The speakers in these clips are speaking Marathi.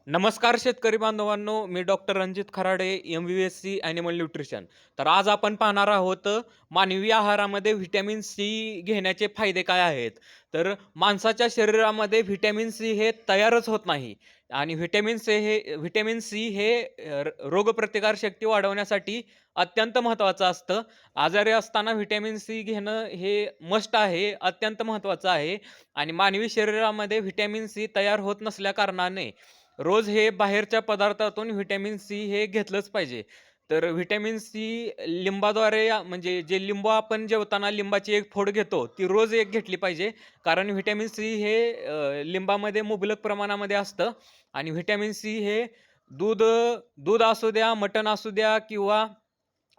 नमस्कार शेतकरी बांधवांनो, मी doctor Ranjit Kharade, MVSC animal nutrition. तर आज आपण पाहणार आहोत मानवी आहारामध्ये व्हिटॅमिन सी घेण्याचे फायदे काय आहेत. तर माणसाच्या शरीरामध्ये व्हिटॅमिन सी हे तयारच होत नाही आणि व्हिटॅमिन सी हे रोगप्रतिकार शक्ती वाढवण्यासाठी अत्यंत महत्त्वाचं असतं. आजारी असताना व्हिटॅमिन सी घेणं हे मस्ट आहे, अत्यंत महत्त्वाचं आहे आणि मानवी शरीरामध्ये व्हिटॅमिन सी तयार होत नसल्याकारणाने रोज हे बाहेरच्या पदार्थातून व्हिटॅमिन सी हे घेतलंच पाहिजे. तर व्हिटॅमिन सी लिंबाद्वारे म्हणजे जे लिंबू आपण जेवताना लिंबाची एक फोड घेतो, ती रोज एक घेतली पाहिजे. कारण व्हिटॅमिन सी हे लिंबामध्ये मुबलक प्रमाणामध्ये असतं आणि व्हिटॅमिन सी हे दूध दूध असू द्या, मटण असू द्या किंवा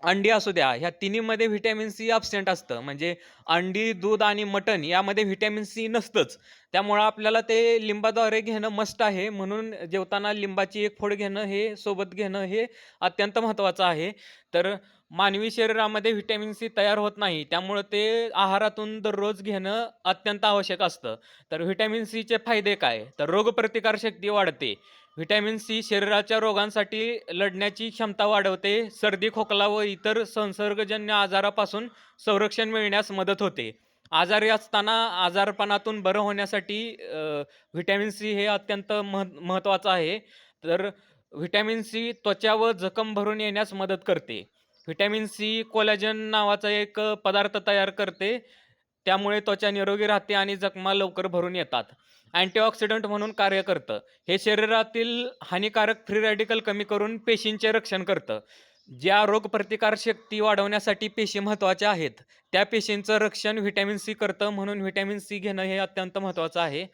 अंडी असू द्या, ह्या तिन्हीमध्ये व्हिटॅमिन सी ॲब्सेंट असतं. म्हणजे अंडी, दूध आणि मटण यामध्ये व्हिटॅमिन सी नसतंच. त्यामुळं आपल्याला ते लिंबाद्वारे घेणं मस्ट आहे. म्हणून जेवताना लिंबाची एक फोड घेणं हे सोबत घेणं हे अत्यंत महत्त्वाचं आहे. तर मानवी शरीरामध्ये व्हिटॅमिन सी तयार होत नाही. त्यामुळं ते आहारातून दररोज घेणं अत्यंत आवश्यक असतं. तर व्हिटॅमिन सीचे फायदे काय? तर रोगप्रतिकारशक्ती वाढते. व्हिटॅमिन सी शरीराच्या रोगांसाठी लढण्याची क्षमता वाढवते. सर्दी, खोकला व इतर संसर्गजन्य आजारापासून संरक्षण मिळण्यास मदत होते. आजारी असताना आजारपणातून बरं होण्यासाठी व्हिटॅमिन सी हे अत्यंत महत्त्वाचं आहे. तर व्हिटॅमिन सी त्वचा व जखम भरून येण्यास मदत करते. व्हिटॅमिन सी कोलॅजन नावाचा एक पदार्थ तयार करते. त्यामुळे त्वचा निरोगी राहते आणि जखमा लवकर भरून येतात. अँटीऑक्सिडंट म्हणून कार्य करतं. हे शरीरातील हानिकारक फ्री रॅडिकल कमी करून पेशींचे रक्षण करतं. ज्या रोगप्रतिकारशक्ती वाढवण्यासाठी पेशी महत्त्वाच्या आहेत, त्या पेशींचं रक्षण व्हिटॅमिन सी करतं. म्हणून व्हिटॅमिन सी घेणं हे अत्यंत महत्त्वाचं आहे.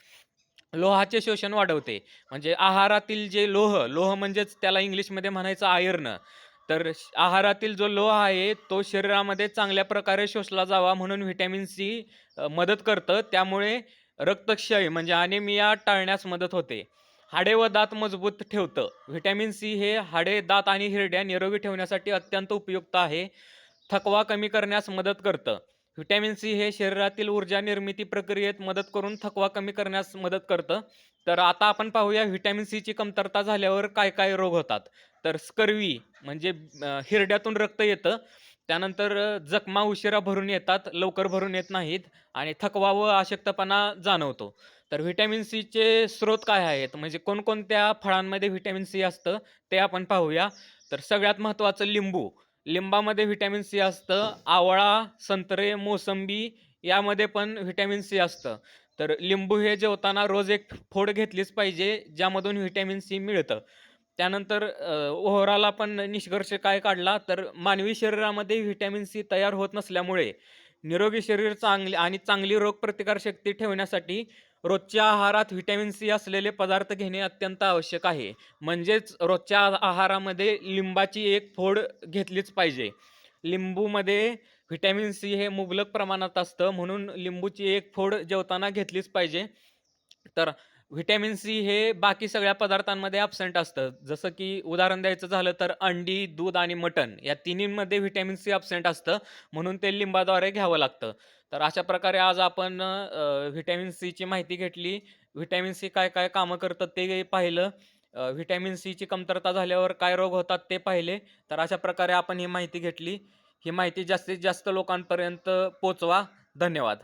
लोहाचे शोषण वाढवते. म्हणजे आहारातील जे लोह म्हणजेच त्याला इंग्लिशमध्ये म्हणायचं आयर्न. तर आहारातील जो लोह आहे, तो शरीरामध्ये चांगल्या प्रकारे शोषला जावा म्हणून व्हिटॅमिन सी मदत करतं. त्यामुळे रक्तक्षय म्हणजे अॅनिमिया टाळण्यास मदत होते. हाडे व दात मजबूत ठेवतं. व्हिटॅमिन सी हे हाडे, दात आणि हिरड्या निरोगी ठेवण्यासाठी अत्यंत उपयुक्त आहे. थकवा कमी करण्यास मदत करतं. व्हिटॅमिन सी हे शरीरातील ऊर्जा निर्मिती प्रक्रियेत मदत करून थकवा कमी करण्यास मदत करतं. तर आता आपण पाहूया व्हिटॅमिन सीची कमतरता झाल्यावर काय-काय रोग होतात. तर स्कर्वी म्हणजे हिरड्यातून रक्त येतं. त्यानंतर जखमा उशिरा भरून येतात, लवकर भरून येत नाहीत आणि थकवा व अशक्तपणा जाणवतो. तर व्हिटॅमिन सीचे स्रोत काय आहेत? म्हणजे कोणकोणत्या फळांमध्ये व्हिटॅमिन सी असतं ते आपण पाहूया. तर सगळ्यात महत्त्वाचं लिंबू. लिंबामध्ये व्हिटॅमिन सी असतं. आवळा, संत्रे, मोसंबी यामध्ये पण व्हिटॅमिन सी असतं. तर लिंबू हे जेवताना रोज एक फोड घेतलीच पाहिजे, ज्यामधून व्हिटॅमिन सी मिळतं. त्यानंतर ओव्हरऑल आपण निष्कर्ष काय काढला, तर मानवी शरीरामध्ये व्हिटॅमिन सी तयार होत नसल्यामुळे निरोगी शरीर चांगली रोगप्रतिकारशक्ती ठेवण्यासाठी रोजच्या आहारात व्हिटॅमिन सी असलेले पदार्थ घेणे अत्यंत आवश्यक आहे. म्हणजेच रोजच्या आहारामध्ये लिंबाची एक फोड घेतलीच पाहिजे. लिंबूमध्ये व्हिटॅमिन सी हे मुबलक प्रमाणात असतं, म्हणून लिंबूची एक फोड जेवताना घेतलीच पाहिजे. तर व्हिटॅमिन सी हे बाकी सगळ्या पदार्थांमध्ये ॲब्सेंट असतं. जसं की उदाहरण द्यायचं झालं तर अंडी, दूध आणि मटण या तिन्हींमध्ये व्हिटॅमिन सी ॲब्सेंट असतं. म्हणून ते लिंबाद्वारे घ्यावं लागतं. तर अशा प्रकारे आज आपण व्हिटॅमिन सीची माहिती घेतली. व्हिटॅमिन सी काय-काय कामं करतं ते पाहिलं. व्हिटॅमिन सीची कमतरता झाल्यावर काय रोग होतात ते पाहिले. तर अशा प्रकारे आपण ही माहिती घेतली. ही माहिती जास्तीत जास्त लोकांपर्यंत पोहोचवा. धन्यवाद.